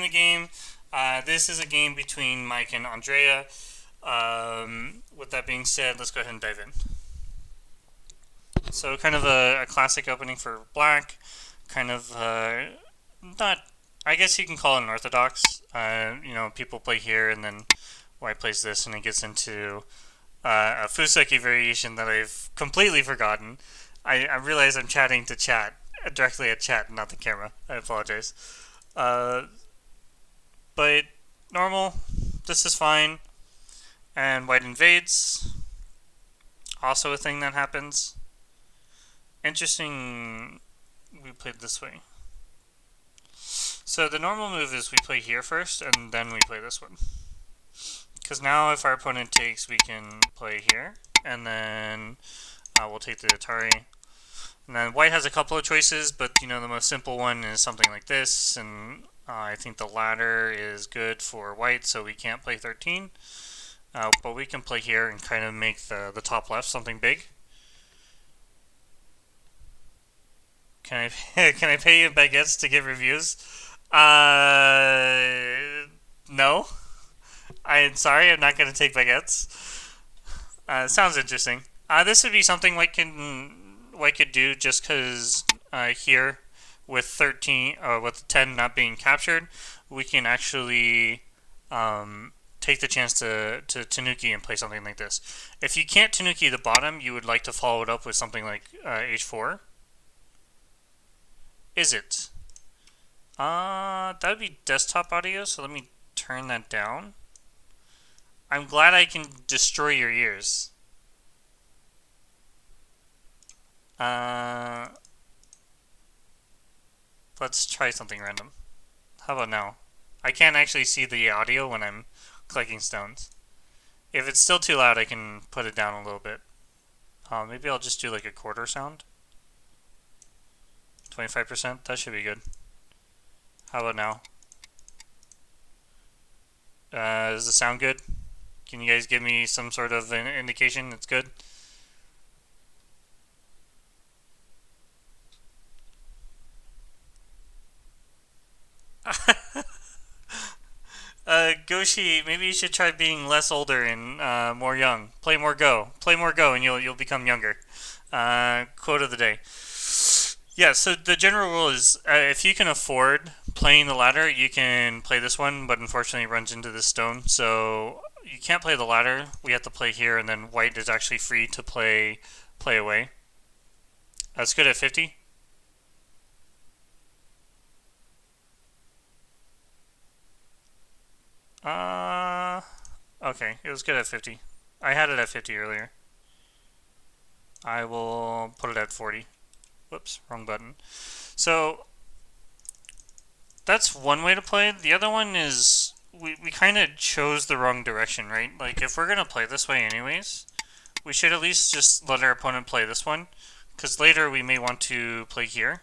the game. This is a game between Mike and Andrea. With that being said, let's go ahead and dive in. So kind of a classic opening for black. Kind of not. I guess you can call it an orthodox. People play here, and then white plays this, and it gets into a Fuseki variation that I've completely forgotten. I realize I'm chatting to chat directly at chat, not the camera. I apologize. Uh, but normal, this is fine. And white invades, also a thing that happens. Interesting, we played this way. So the normal move is we play here first, and then we play this one. Because now if our opponent takes, we can play here, and then we'll take the Atari. And then white has a couple of choices, but the most simple one is something like this, and I think the ladder is good for white, so we can't play 13. But we can play here and kind of make the top left something big. Can I can I pay you baguettes to give reviews? No. I'm sorry, I'm not going to take baguettes. Sounds interesting. This would be something White could do just because here with 13 with 10 not being captured, we can actually take the chance to Tanuki and play something like this. If you can't Tanuki the bottom, you would like to follow it up with something like H4. Is it? That would be desktop audio, so let me turn that down. I'm glad I can destroy your ears. Let's try something random. How about now? I can't actually see the audio when I'm clicking stones. If it's still too loud, I can put it down a little bit. Maybe I'll just do like a quarter sound. 25%, that should be good. How about now? Does the sound good? Can you guys give me some sort of an indication it's good? Goshi, maybe you should try being less older and more young. Play more Go. Play more Go, and you'll become younger. Quote of the day. Yeah. So the general rule is, if you can afford playing the ladder, you can play this one. But unfortunately, it runs into this stone, so you can't play the ladder. We have to play here, and then white is actually free to play away. That's good at 50. Okay, it was good at 50. I had it at 50 earlier. I will put it at 40. Whoops, wrong button. So, that's one way to play. The other one is, we kind of chose the wrong direction, right? Like, if we're going to play this way anyways, we should at least just let our opponent play this one. Because later we may want to play here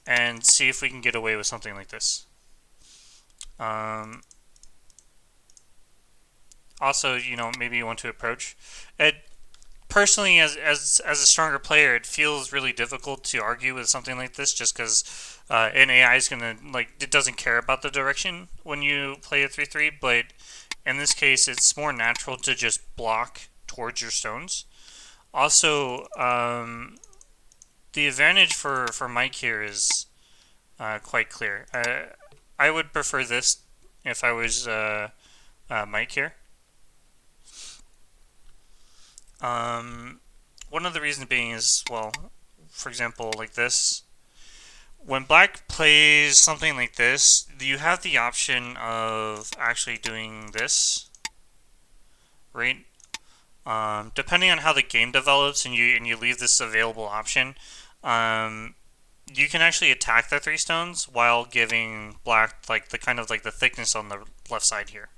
and see if we can get away with something like this. Also, maybe you want to approach. Personally, as a stronger player, it feels really difficult to argue with something like this, just because an AI is gonna it doesn't care about the direction when you play a 3-3. But in this case, it's more natural to just block towards your stones. Also, the advantage for Mike here is quite clear. I would prefer this if I was Mike here. One of the reasons being is, well, for example, like this. When black plays something like this, you have the option of actually doing this, right? Depending on how the game develops and you leave this available option, you can actually attack the 3 stones while giving black the kind of the thickness on the left side here.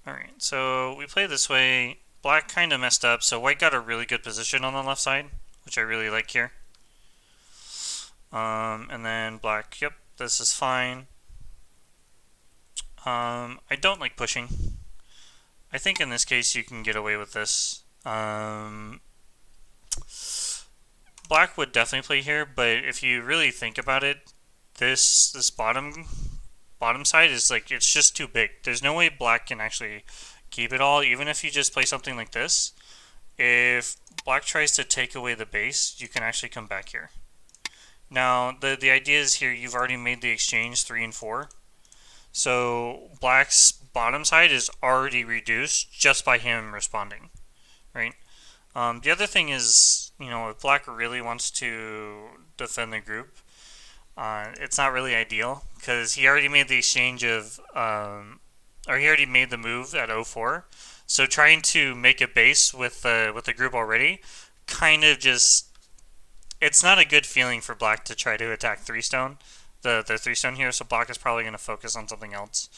Alright, so we play this way. Black kind of messed up, so white got a really good position on the left side, which I really like here. And then black, yep, this is fine. I don't like pushing. I think in this case you can get away with this. Black black would definitely play here, but if you really think about it, this bottom side is like, it's just too big. There's no way black can actually keep it all, even if you just play something like this. If black tries to take away the base, you can actually come back here. Now, the idea is here, you've already made the exchange 3 and 4. So black's bottom side is already reduced just by him responding, right? The other thing is, if black really wants to defend the group, it's not really ideal because he already made the exchange of, or he already made the move at 04. So trying to make a base with the group already, kind of just, it's not a good feeling for black to try to attack 3-stone, the 3-stone here. So black is probably going to focus on something else.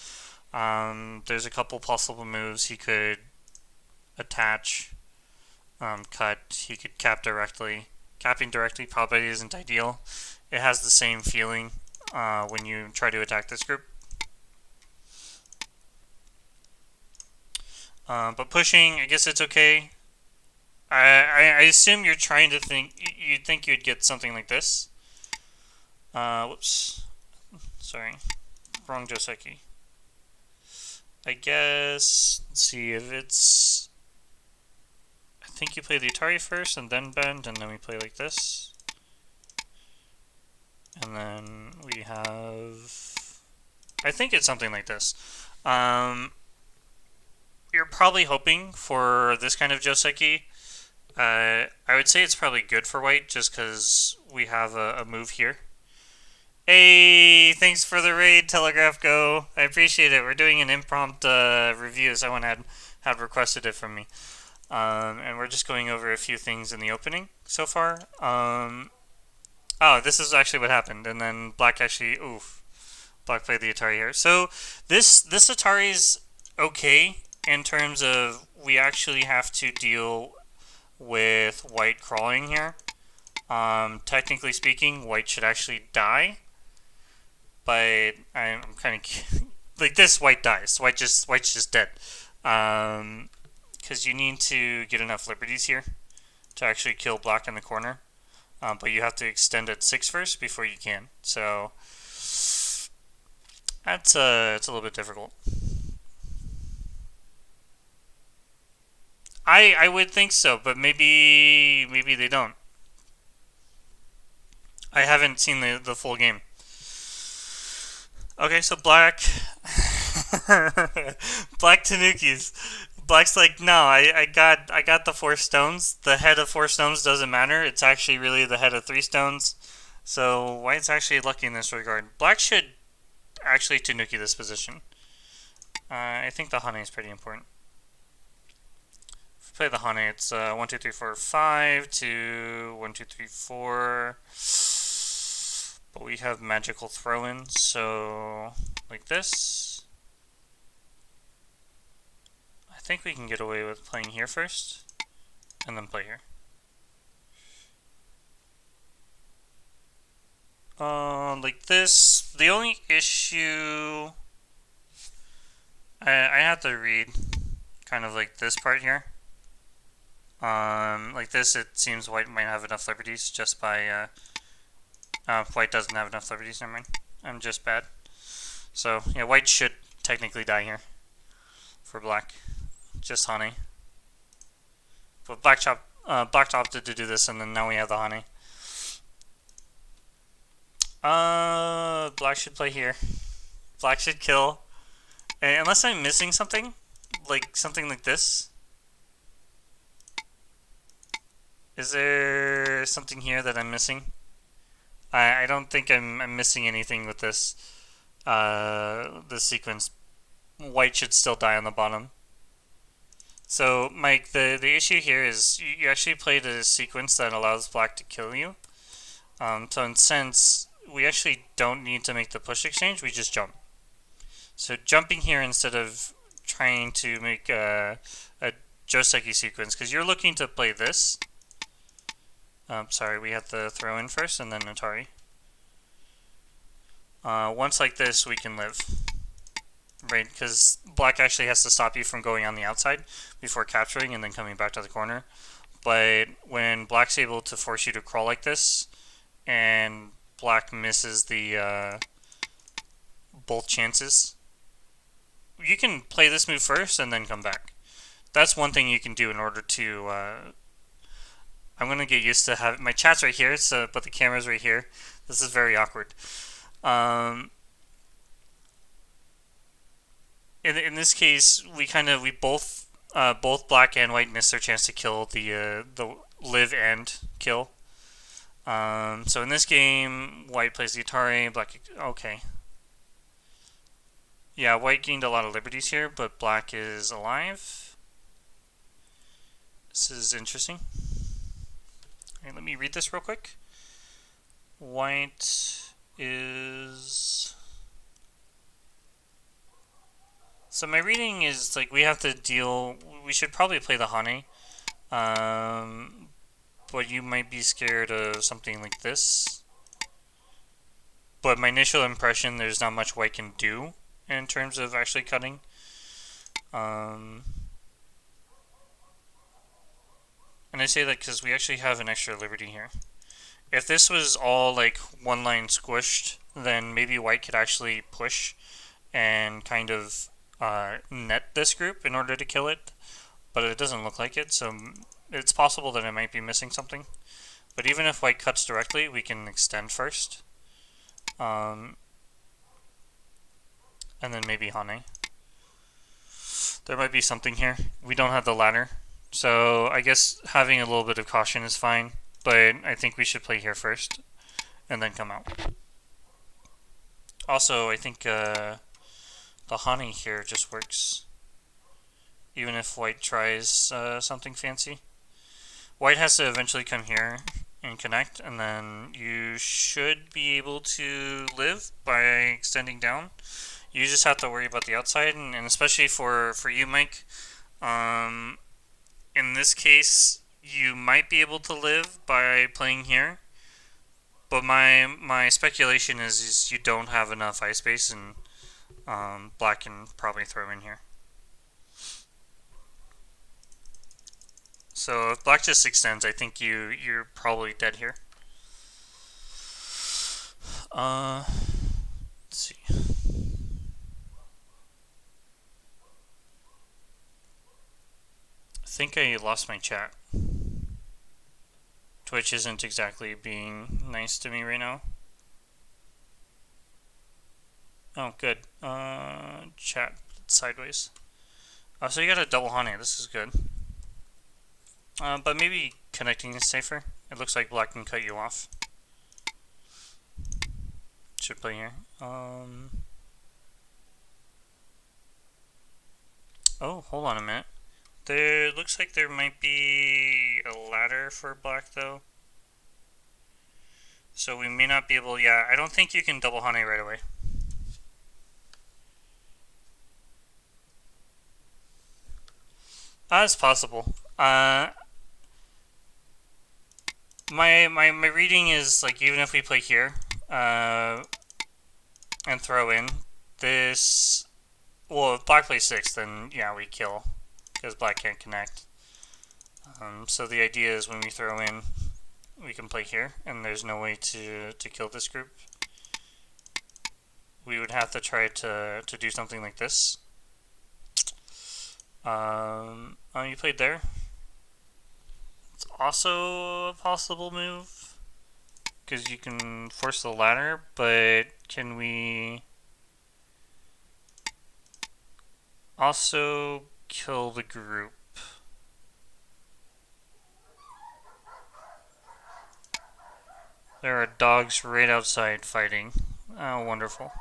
There's a couple possible moves. He could attach, cut. He could cap directly. Capping directly probably isn't ideal. It has the same feeling when you try to attack this group. But pushing, I guess it's okay. I assume you're trying to think, you'd think you'd get something like this. Whoops. Sorry. Wrong Joseki. I guess, let's see if it's, I think you play the Atari first and then bend, and then we play like this. And then we have, I think it's something like this. You're probably hoping for this kind of Joseki. I would say it's probably good for white just because we have a move here. Hey, thanks for the raid, Telegraph Go. I appreciate it. We're doing an impromptu review. Someone had requested it from me. And we're just going over a few things in the opening so far. Oh, this is actually what happened. And then black actually, black played the Atari here. So this Atari's okay in terms of we actually have to deal with white crawling here. Technically speaking, white should actually die. But I'm kind of like this. White dies. White's just dead. Because you need to get enough liberties here to actually kill black in the corner. But you have to extend at 6 first before you can. So that's it's a little bit difficult. I would think so, but maybe they don't. I haven't seen the full game. Okay, so black black Tanukis. Black's like, no, I got the 4 stones. The head of 4 stones doesn't matter. It's actually really the head of 3 stones. So white's actually lucky in this regard. Black should actually Tanuki this position. I think the Hane is pretty important. If we play the Hane, it's 1, 2, 3, 4, 5 to 1, 2, 3, 4. But we have magical throw-in, so like this. I think we can get away with playing here first, and then play here. Like this. The only issue I have to read kind of like this part here. Like this, it seems white might have enough liberties just by white doesn't have enough liberties, never mind. I'm just bad. So, yeah, white should technically die here for black. Just Hane. But black opted to do this, and then now we have the Hane. Black should play here. Black should kill. And unless I'm missing something like this. Is there something here that I'm missing? I don't think I'm missing anything with this this sequence. White should still die on the bottom. So, Mike, the issue here is you actually played a sequence that allows black to kill you. So in a sense, we actually don't need to make the push exchange, we just jump. So jumping here instead of trying to make a Joseki sequence, because you're looking to play this. Sorry, we have to throw in first and then Atari. Once like this, we can live. Right, because black actually has to stop you from going on the outside before capturing and then coming back to the corner. but when black's able to force you to crawl like this, and black misses the both chances, you can play this move first and then come back. That's one thing you can do in order to. I'm gonna get used to having my chat's right here, so but the camera's right here. This is very awkward. In this case, we both black and white missed their chance to kill the live and kill. So in this game, white plays the Atari, black. Okay. Yeah, white gained a lot of liberties here, but black is alive. This is interesting. Okay, let me read this real quick. White is... So my reading is like we have to deal... We should probably play the Hane. But you might be scared of something like this. But my initial impression, there's not much white can do in terms of actually cutting. And I say that because we actually have an extra liberty here. If this was all like one line squished, then maybe white could actually push and kind of net this group in order to kill it. But it doesn't look like it, so it's possible that it might be missing something. But even if white cuts directly, we can extend first. And then maybe Hane. There might be something here. We don't have the ladder. So I guess having a little bit of caution is fine. But I think we should play here first. And then come out. Also, I think the Hane here just works. Even if white tries something fancy. White has to eventually come here and connect, and then you should be able to live by extending down. You just have to worry about the outside, and especially for you, Mike. In this case, you might be able to live by playing here, but my speculation is you don't have enough ice space, and black can probably throw in here. So if black just extends, I think you're probably dead here. Let's see. I think I lost my chat. Twitch isn't exactly being nice to me right now. Oh, good. Chat sideways. Oh, so you got a double Hane. This is good. But maybe connecting is safer. It looks like black can cut you off. Should play here. Oh, hold on a minute. There looks like there might be a ladder for black though. So we may not be able, yeah, I don't think you can double Hane right away. It's possible. My reading is like even if we play here and throw in this, well, if black plays 6, then yeah, we kill because black can't connect. So the idea is when we throw in, we can play here, and there's no way to kill this group. We would have to try to do something like this. Oh, you played there. It's also a possible move because you can force the ladder, but can we also kill the group? There are dogs right outside fighting. Oh, wonderful.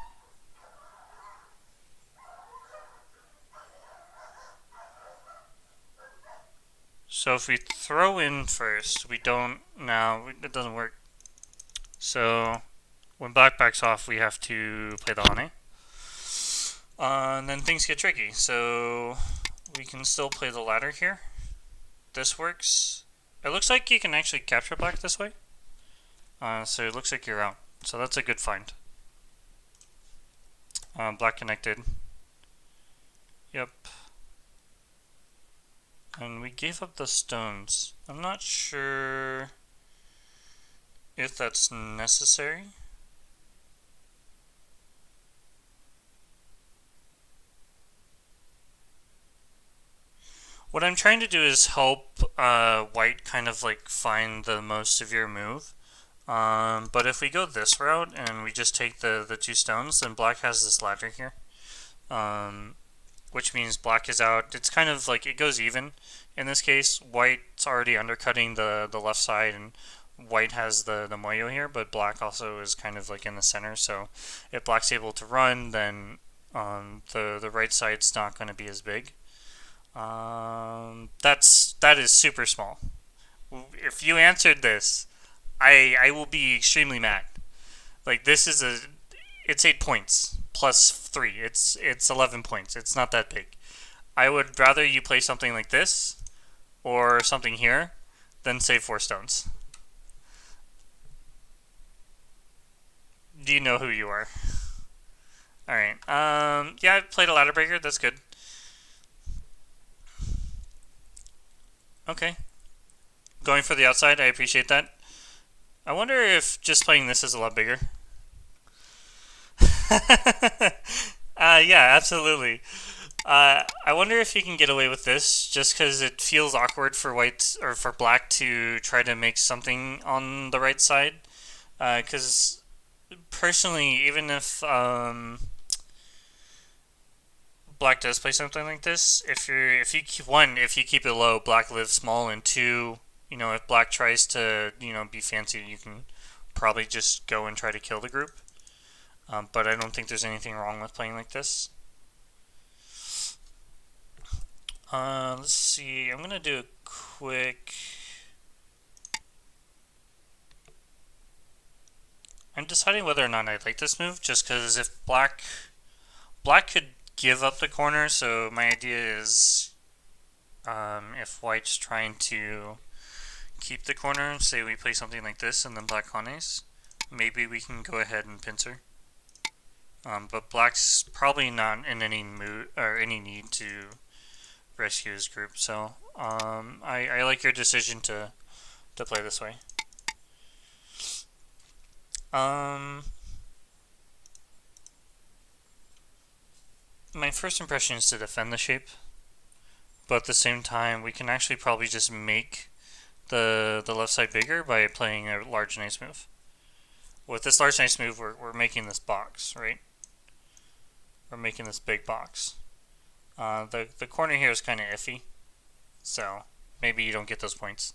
So if we throw in first, we don't, no, it doesn't work. So when black backs off, we have to play the Hane. And then things get tricky. So we can still play the ladder here. This works. It looks like you can actually capture black this way. So it looks like you're out. So that's a good find. Black connected. Yep. And we gave up the stones. I'm not sure if that's necessary. What I'm trying to do is help white kind of like find the most severe move. But if we go this route and we just take the two stones, then black has this ladder here. Which means black is out. It's kind of like it goes even. In this case, white's already undercutting the left side, and white has the moyo here, but black also is kind of like in the center. So if black's able to run, then the right side's not going to be as big. That is super small. If you answered this, I will be extremely mad. Like this is it's 8 points plus 3. It's 11 points. It's not that big. I would rather you play something like this or something here than save 4 stones. Do you know who you are? All right. Yeah, I played a ladder breaker. That's good. Okay. Going for the outside, I appreciate that. I wonder if just playing this is a lot bigger. Yeah, absolutely. I wonder if you can get away with this, just because it feels awkward for white or for black to try to make something on the right side. Because personally, even if black does play something like this, if you keep it low, black lives small, and two, if black tries to be fancy, you can probably just go and try to kill the group. But I don't think there's anything wrong with playing like this. Let's see. I'm gonna do a quick. I'm deciding whether or not I like this move, just because if black could give up the corner. So my idea is, if white's trying to keep the corner, say we play something like this, and then black cones, maybe we can go ahead and pincer. But black's probably not in any mood or any need to rescue his group. So I like your decision to play this way. My first impression is to defend the shape, but at the same time, we can actually probably just make the left side bigger by playing a large nice move. With this large nice move, we're making this box, right? We're making this big box. The corner here is kind of iffy, so maybe you don't get those points.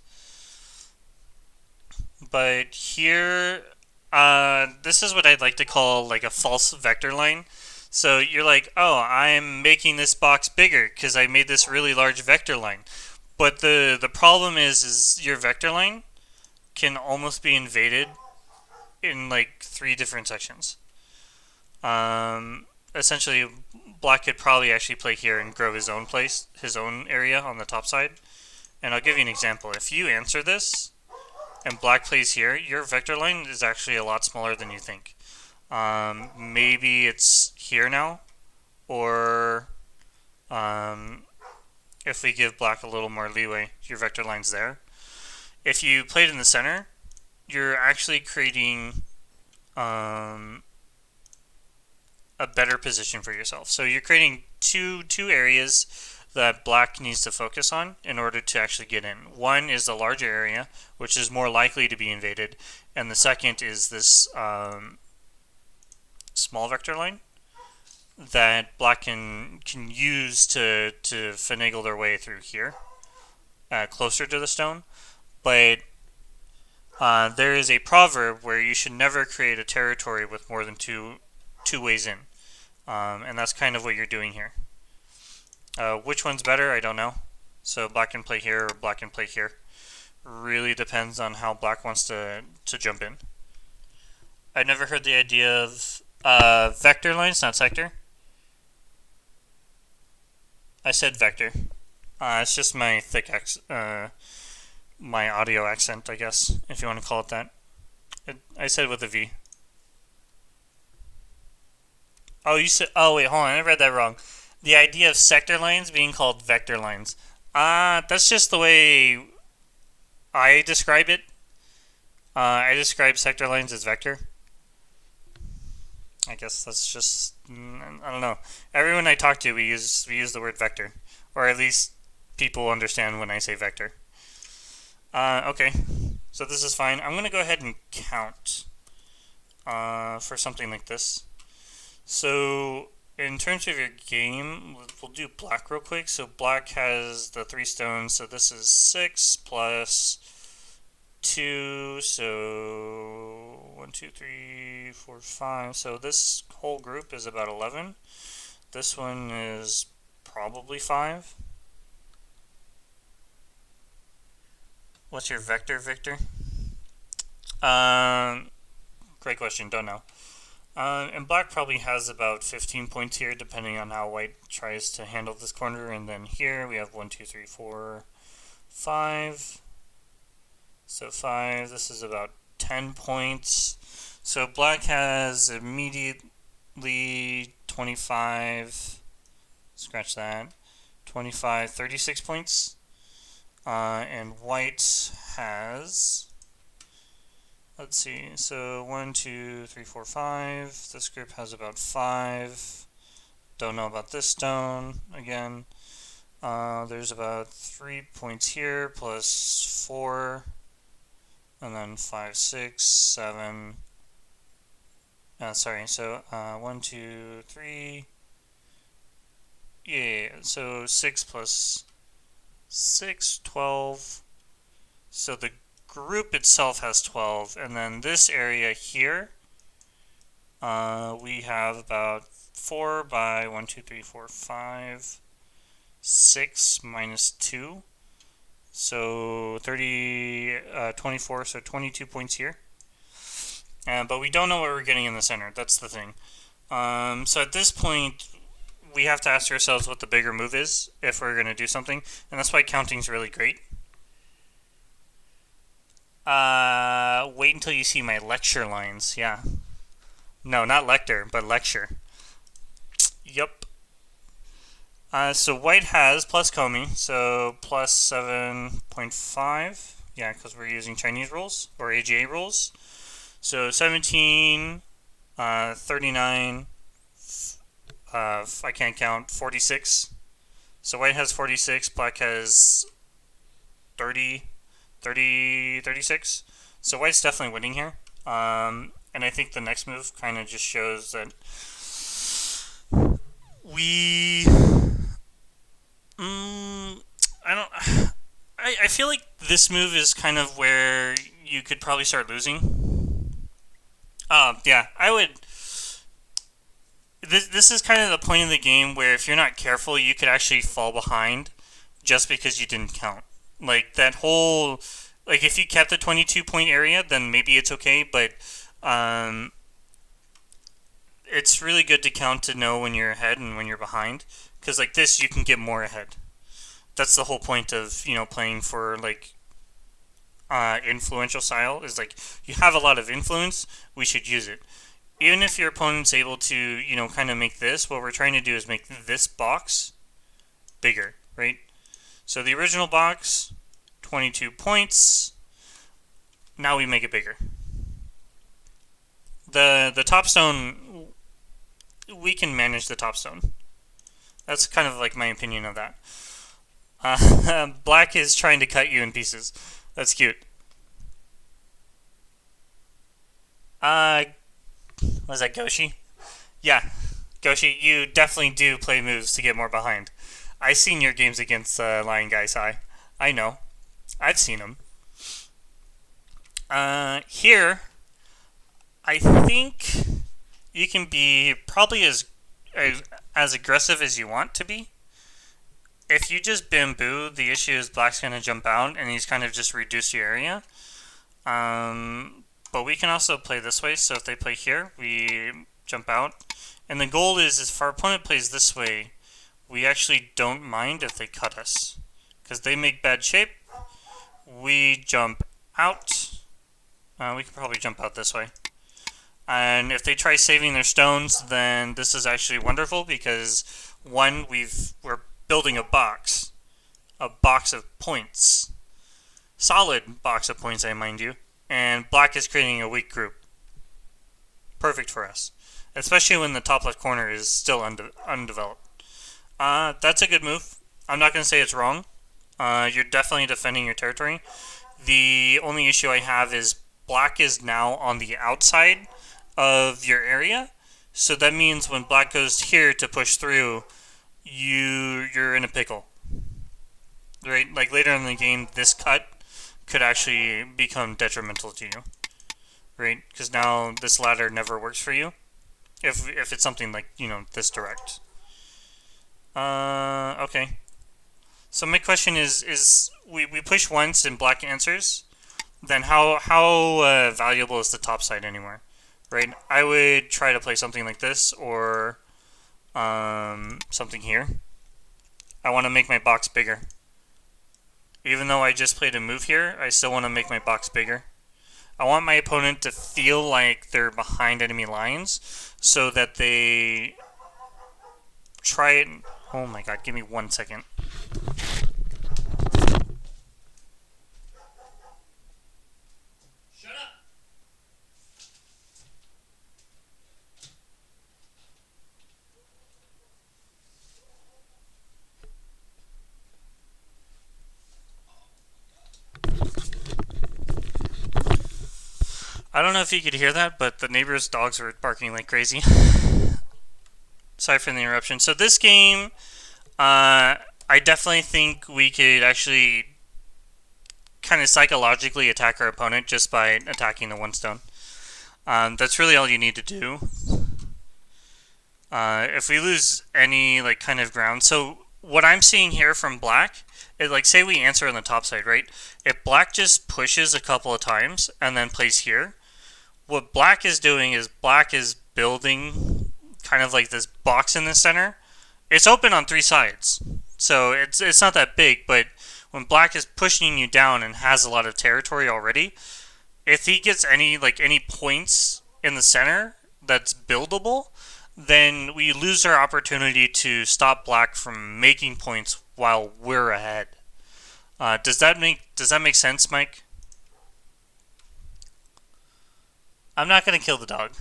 But here, this is what I'd like to call like a false vector line. So you're like, oh, I'm making this box bigger because I made this really large vector line. But the problem is your vector line can almost be invaded in like 3 different sections. Essentially, black could probably actually play here and grow his own area on the top side. And I'll give you an example. If you answer this and black plays here, your vector line is actually a lot smaller than you think. Maybe it's here now, or if we give black a little more leeway, your vector line's there. If you played in the center, you're actually creating a better position for yourself. So you're creating two areas that black needs to focus on in order to actually get in. One is the larger area, which is more likely to be invaded, and the second is this small vector line that black can use to finagle their way through here, closer to the stone. But there is a proverb where you should never create a territory with more than two ways in, and that's kind of what you're doing here. Which one's better? I don't know. So black can play here or black can play here. Really depends on how black wants to jump in. I never heard the idea of vector lines, not sector. I said vector. It's just my my audio accent, I guess, if you want to call it that. I said with a V. Oh, you said. Oh, wait, hold on. I read that wrong. The idea of sector lines being called vector lines. That's just the way I describe it. I describe sector lines as vector. I guess that's just I don't know. Everyone I talk to, we use the word vector, or at least people understand when I say vector. Okay, so this is fine. I'm gonna go ahead and count for something like this. So in terms of your game, we'll do black real quick. So black has the 3 stones. So this is 6 plus 2. So 1, 2, 3, 4, 5. So this whole group is about 11. This one is probably 5. What's your vector, Victor? Great question. Don't know. And black probably has about 15 points here, depending on how white tries to handle this corner. And then here we have 1, 2, 3, 4, 5. So 5. This is about 10 points. So black has immediately 25. Scratch that. 25, 36 points. And white has, let's see, so 1, 2, 3, 4, 5. This group has about 5. Don't know about this stone again. There's about 3 points here plus 4, and then 5, 6, 7. Sorry, so 1, 2, 3. Yeah, so 6 plus 6, 12. So the group itself has 12, and then this area here, we have about 4 by 1, 2, 3, 4, 5, 6 minus 2. So 24, so 22 points here. But we don't know what we're getting in the center. That's the thing. So at this point, we have to ask ourselves what the bigger move is if we're going to do something, and that's why counting is really great. Wait until you see my lecture lines. Yeah. No, not lector, but lecture. Yup. So white has plus Komi, so plus 7.5. Yeah, because we're using Chinese rules, or AGA rules. So 17, 39, I can't count, 46. So white has 46, black has 30, 36. So white's definitely winning here. And I think the next move kind of just shows that we... I feel like this move is kind of where you could probably start losing. Yeah, I would... This is kind of the point in the game where if you're not careful, you could actually fall behind just because you didn't count. Like, that whole... Like, if you kept the 22-point area, then maybe it's okay, but it's really good to count to know when you're ahead and when you're behind. Because, like this, you can get more ahead. That's the whole point of, playing for, like, influential style, is, like, you have a lot of influence, we should use it. Even if your opponent's able to, kind of make this, what we're trying to do is make this box bigger, right? So the original box, 22 points. Now we make it bigger. The top stone, we can manage the top stone. That's kind of like my opinion of that. Black is trying to cut you in pieces. That's cute. Was that Goshi? Yeah, Goshi, you definitely do play moves to get more behind. I've seen your games against Lion Guy Sai. I know. I've seen them. Here, I think you can be probably as aggressive as you want to be. If you just bamboo, the issue is black's going to jump out and he's kind of just reduced your area. But we can also play this way, so if they play here, we jump out. And the goal is if our opponent plays this way, we actually don't mind if they cut us. Because they make bad shape, we jump out. We can probably jump out this way. And if they try saving their stones, then this is actually wonderful because, one, we're building a box. a box of points. Solid box of points, I mind you. And black is creating a weak group. Perfect for us. Especially when the top left corner is still undeveloped. That's a good move. I'm not going to say it's wrong. You're definitely defending your territory. The only issue I have is black is now on the outside of your area. So that means when black goes here to push through, you're in a pickle. Right? Like later in the game, this cut could actually become detrimental to you. Right? Because now this ladder never works for you. If it's something like, this direct. Okay. So my question is we push once and black answers, then how valuable is the top side anymore? Right? I would try to play something like this or something here. I want to make my box bigger. Even though I just played a move here, I still want to make my box bigger. I want my opponent to feel like they're behind enemy lines so that they try it. Oh my god, give me 1 second. Shut up! I don't know if you could hear that, but the neighbor's dogs were barking like crazy. Sorry for the interruption. So this game, I definitely think we could actually kind of psychologically attack our opponent just by attacking the one stone. That's really all you need to do. If we lose any kind of ground, so what I'm seeing here from black is say we answer on the top side, right? If black just pushes a couple of times and then plays here, what black is doing is black is building kind of like this box in the center. It's open on 3 sides, so it's not that big, but when black is pushing you down and has a lot of territory already, if he gets any points in the center that's buildable, then we lose our opportunity to stop black from making points while we're ahead. Does that make sense, Mike? I'm not going to kill the dog.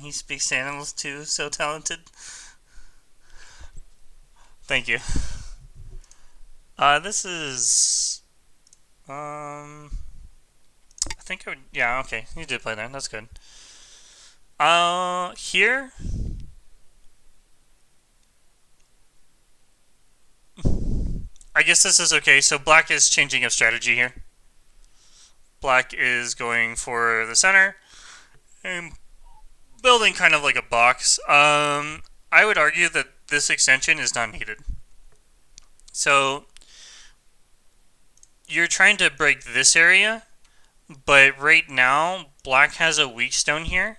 He speaks to animals too, so talented. Thank you. This is... I think I would... Yeah, okay. You did play there. That's good. Here... I guess this is okay. So black is changing of strategy here. Black is going for the center and building kind of like a box. I would argue that this extension is not needed. So you're trying to break this area, but right now black has a weak stone here,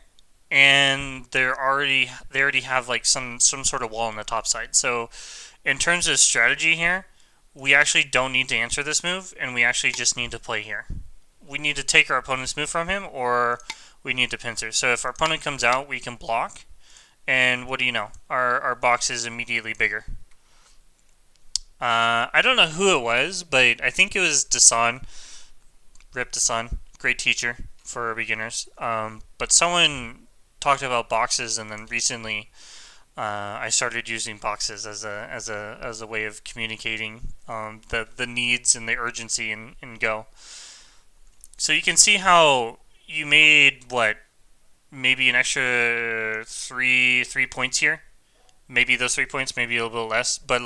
and they already have some sort of wall on the top side. So in terms of strategy here, we actually don't need to answer this move, and we actually just need to play here. We need to take our opponent's move from him, or we need to pincer. So if our opponent comes out, we can block, and what do you know? Our box is immediately bigger. I don't know who it was, but I think it was Dasan. Rip Dasan, great teacher for beginners. But someone talked about boxes, and then recently I started using boxes as a way of communicating the needs and the urgency in Go. So you can see how you made maybe an extra three points here. Maybe those 3 points, maybe a little bit less, but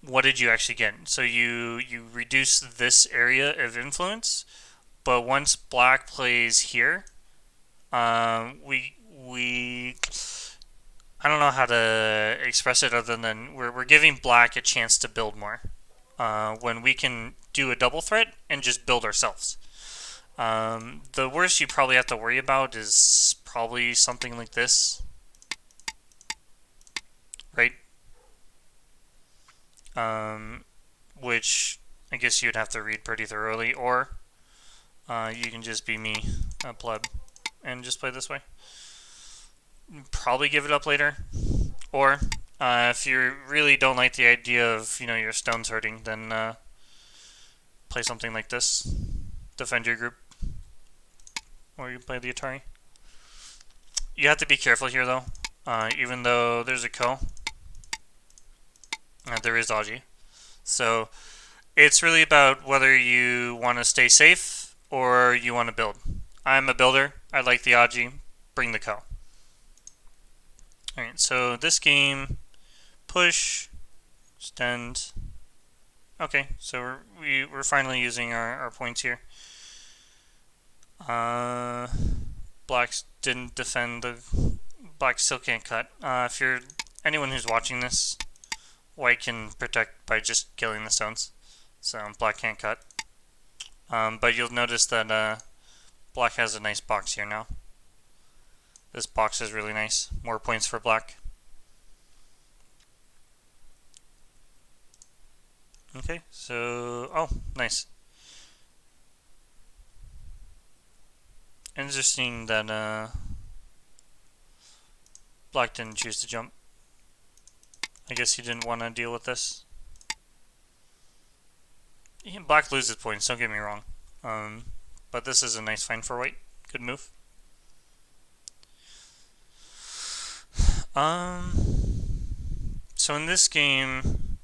what did you actually get? So you reduce this area of influence, but once black plays here, we I don't know how to express it other than we're giving black a chance to build more. When we can do a double threat and just build ourselves. The worst you probably have to worry about is probably something like this. Right? Which I guess you'd have to read pretty thoroughly, or you can just be me, a pleb, and just play this way. probably give it up later. Or if you really don't like the idea of your stones hurting, then play something like this. Defend your group, or you play the Atari. You have to be careful here though. Even though there's a Ko, there is Aji. So it's really about whether you want to stay safe or you want to build. I'm a builder. I like the Aji. Bring the Ko. Alright, so this game, push, extend. Okay, so we're finally using our points here. Blacks didn't defend the... Black still can't cut. If you're anyone who's watching this, white can protect by just killing the stones. So black can't cut. But you'll notice that black has a nice box here now. This box is really nice. More points for black. Okay, so... Oh, nice. Interesting that black didn't choose to jump. I guess he didn't want to deal with this. Black loses points, don't get me wrong. But this is a nice find for white. Good move. So in this game,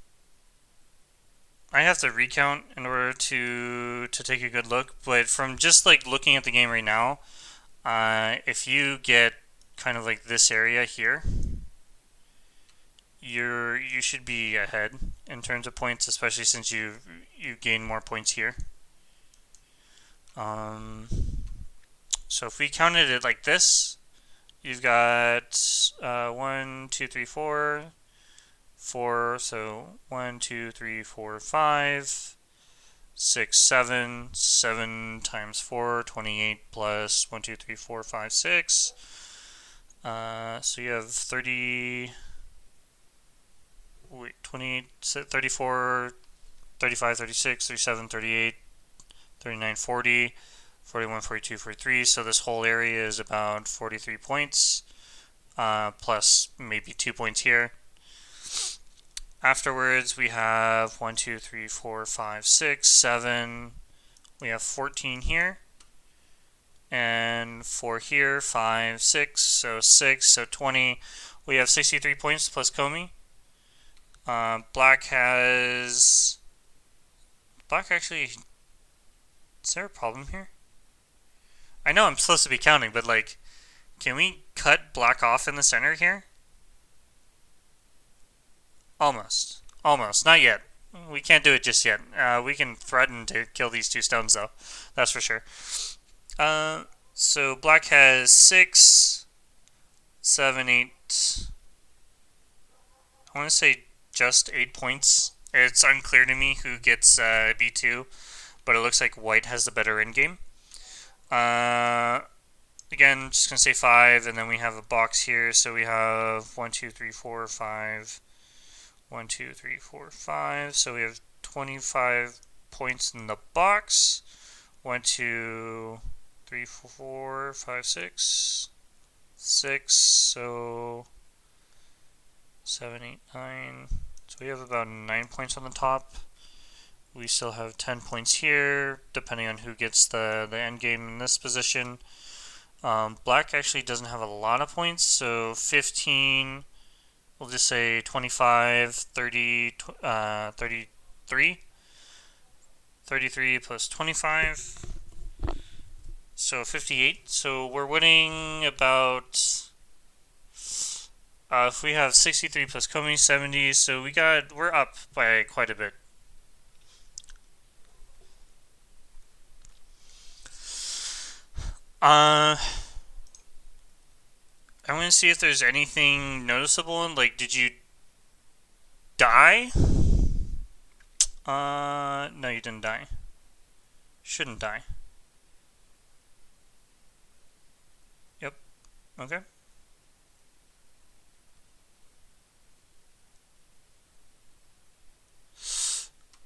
I have to recount in order to take a good look. But from just like looking at the game right now, if you get kind of like this area here, you should be ahead in terms of points, especially since you gain more points here. So if we counted it like this, you've got 1, 2, 3, 4, 4. So 1, 2, 3, 4, 5, 6, 7. 7 times 4, 28 plus 1, 2, 3, 4, 5, 6. So you have 30. Wait, 28, 34, 35, 36, 37, 38, 39, 40, 41, 42, 43. So this whole area is about 43 points, plus maybe 2 points here. Afterwards, we have 1, 2, 3, 4, 5, 6, 7. We have 14 here. And 4 here, 5, 6. So 6, so 20. We have 63 points plus Komi. Black has... Black actually... Is there a problem here? I know I'm supposed to be counting, but like... Can we cut black off in the center here? Almost. Almost. Not yet. We can't do it just yet. We can threaten to kill these 2 stones though. That's for sure. So black has 6, 7, 8... I want to say just 8 points. It's unclear to me who gets B2, but it looks like white has the better endgame. Again, just going to say 5, and then we have a box here, so we have 1, 2, 3, 4, 5, 1, 2, 3, 4, 5, so we have 25 points in the box. 1, 2, 3, 4, 5, 6, 6, so 7, 8, 9. So we have about 9 points on the top. We still have 10 points here, depending on who gets the end game in this position. Black actually doesn't have a lot of points, so 15, we'll just say 25, 30, 33. 33 plus 25. So 58. So we're winning about... if we have 63 plus Komi, 70, so we're up by quite a bit. I want to see if there's anything noticeable. Like, did you die? No, you didn't die. Shouldn't die. Yep. Okay.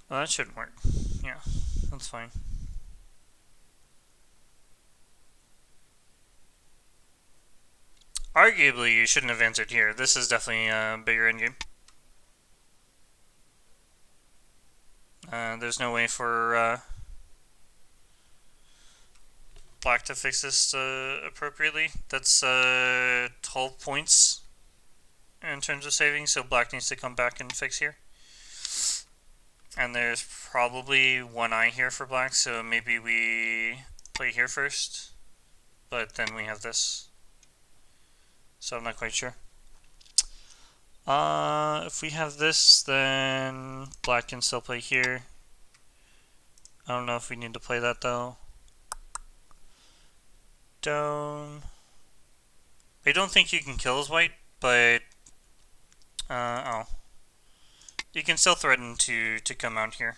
Well, that shouldn't work. Yeah, that's fine. arguably you shouldn't have answered here. This is definitely a bigger endgame. There's no way for black to fix this appropriately. That's 12 points in terms of saving, so black needs to come back and fix here. And there's probably one eye here for black, so maybe we play here first, but then we have this. So I'm not quite sure. If we have this, then black can still play here. I don't know if we need to play that though. Down. I don't think you can kill his white, but oh. You can still threaten to come out here.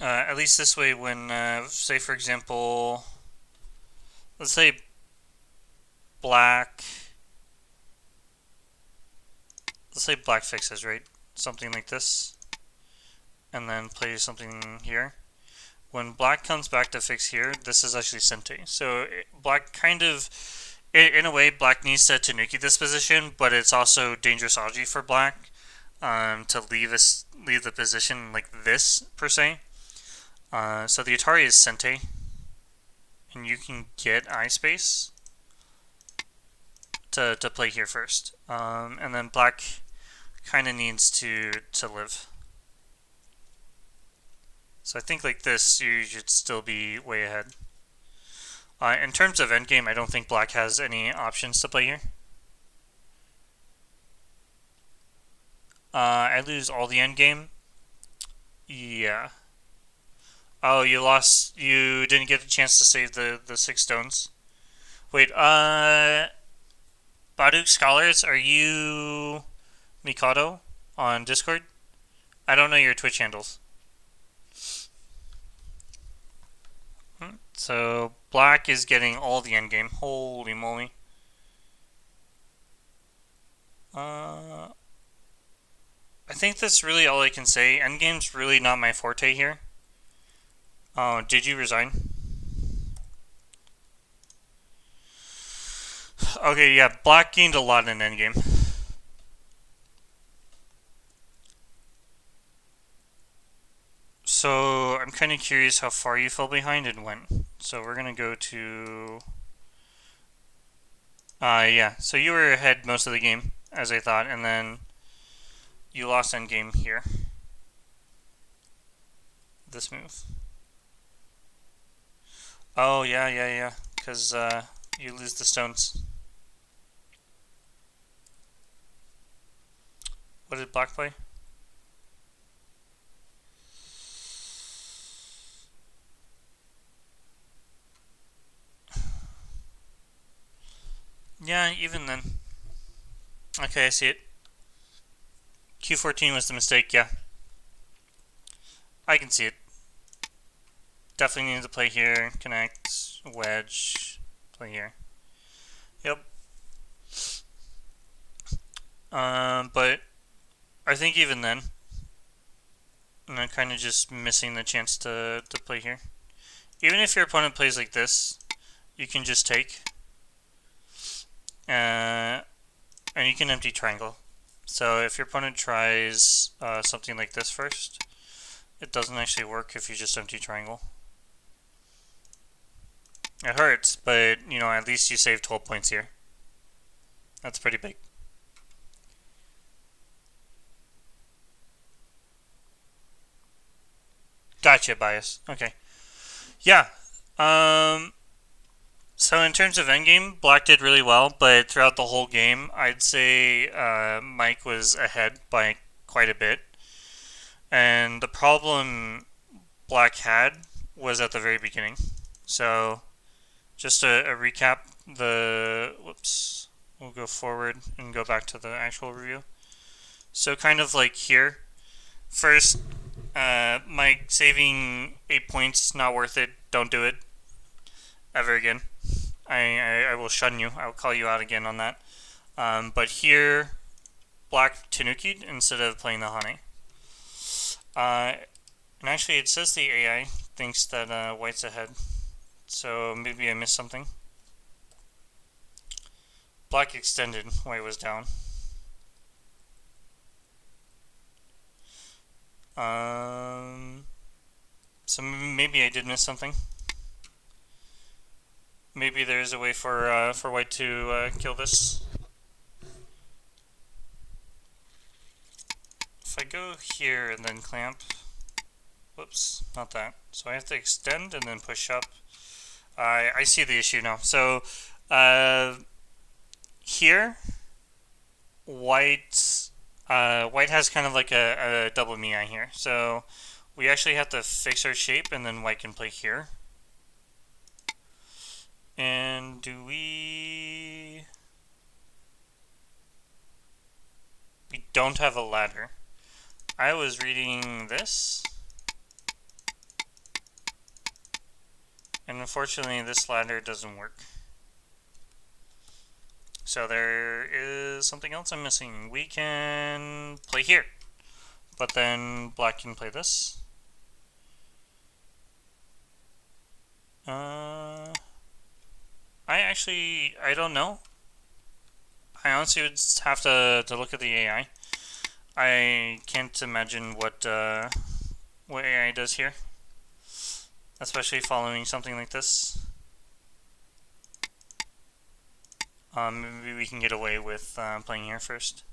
At least this way when, say for example, let's say black, let's say black fixes, right? Something like this. And then play something here. When black comes back to fix here, this is actually Sente. So black kind of, in a way, black needs to Tanuki this position, but it's also dangerous algae for black to leave the position like this, per se. So the Atari is Sente, and you can get eye space to play here first. And then black kind of needs to live. So I think like this, you should still be way ahead. In terms of endgame, I don't think black has any options to play here. I lose all the endgame. Yeah. Oh, you lost. You didn't get a chance to save the 6 stones. Wait, Baduk Scholars, are you Mikito on Discord? I don't know your Twitch handles. So black is getting all the endgame. Holy moly. I think that's really all I can say. Endgame's really not my forte here. Oh, did you resign? Okay, yeah, black gained a lot in endgame. So I'm kind of curious how far you fell behind and when. So we're gonna go to. Yeah. So you were ahead most of the game, as I thought, and then you lost endgame here. This move. Oh yeah. Because you lose the stones. What did black play? Yeah, even then. Okay, I see it. Q14 was the mistake, yeah. I can see it. Definitely need to play here, connect, wedge, play here. Yep. But I think even then, I'm kind of just missing the chance to play here. Even if your opponent plays like this, you can just take. And you can empty triangle. So if your opponent tries something like this first, it doesn't actually work if you just empty triangle. It hurts, but you know, at least you save 12 points here. That's pretty big. Gotcha, Bais. Okay. Yeah. So in terms of endgame, black did really well, but throughout the whole game, I'd say Mike was ahead by quite a bit. And the problem black had was at the very beginning. So just a recap, we'll go forward and go back to the actual review. So kind of like here, first, Mike saving 8 points, not worth it, don't do it, ever again. I will shun you, I will call you out again on that. But here, black Tanuki'd instead of playing the Hane. And actually it says the AI thinks that white's ahead. So maybe I missed something. Black extended, white was down. So maybe I did miss something. Maybe there's a way for white to kill this. If I go here and then clamp, whoops, not that. So I have to extend and then push up. I see the issue now. So here, white has kind of like a double miai here. So we actually have to fix our shape, and then white can play here. And do we don't have a ladder. I was reading this, and unfortunately this ladder doesn't work. So there is something else I'm missing. We can play here, but then black can play this. I don't know. I honestly would have to look at the AI. I can't imagine what AI does here, especially following something like this. Maybe we can get away with playing here first.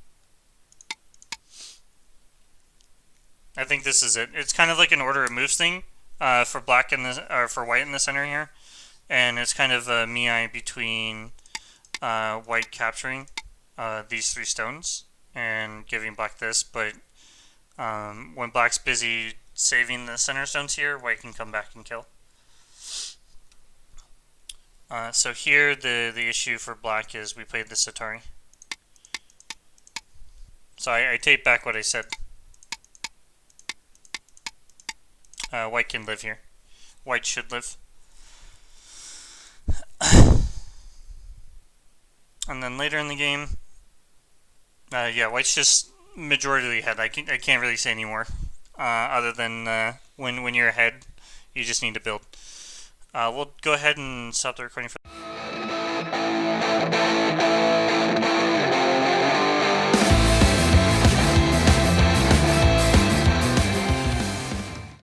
I think this is it. It's kind of like an order of moves thing for black in the or for white in the center here, and it's kind of a miai between white capturing these 3 stones and giving black this, but when black's busy saving the center stones here, white can come back and kill. So here the issue for black is we played the Atari. So I take back what I said. White can live here. White should live. And then later in the game, yeah, white's just majority ahead. I can't really say anymore, other than when you're ahead, you just need to build. We'll go ahead and stop the recording for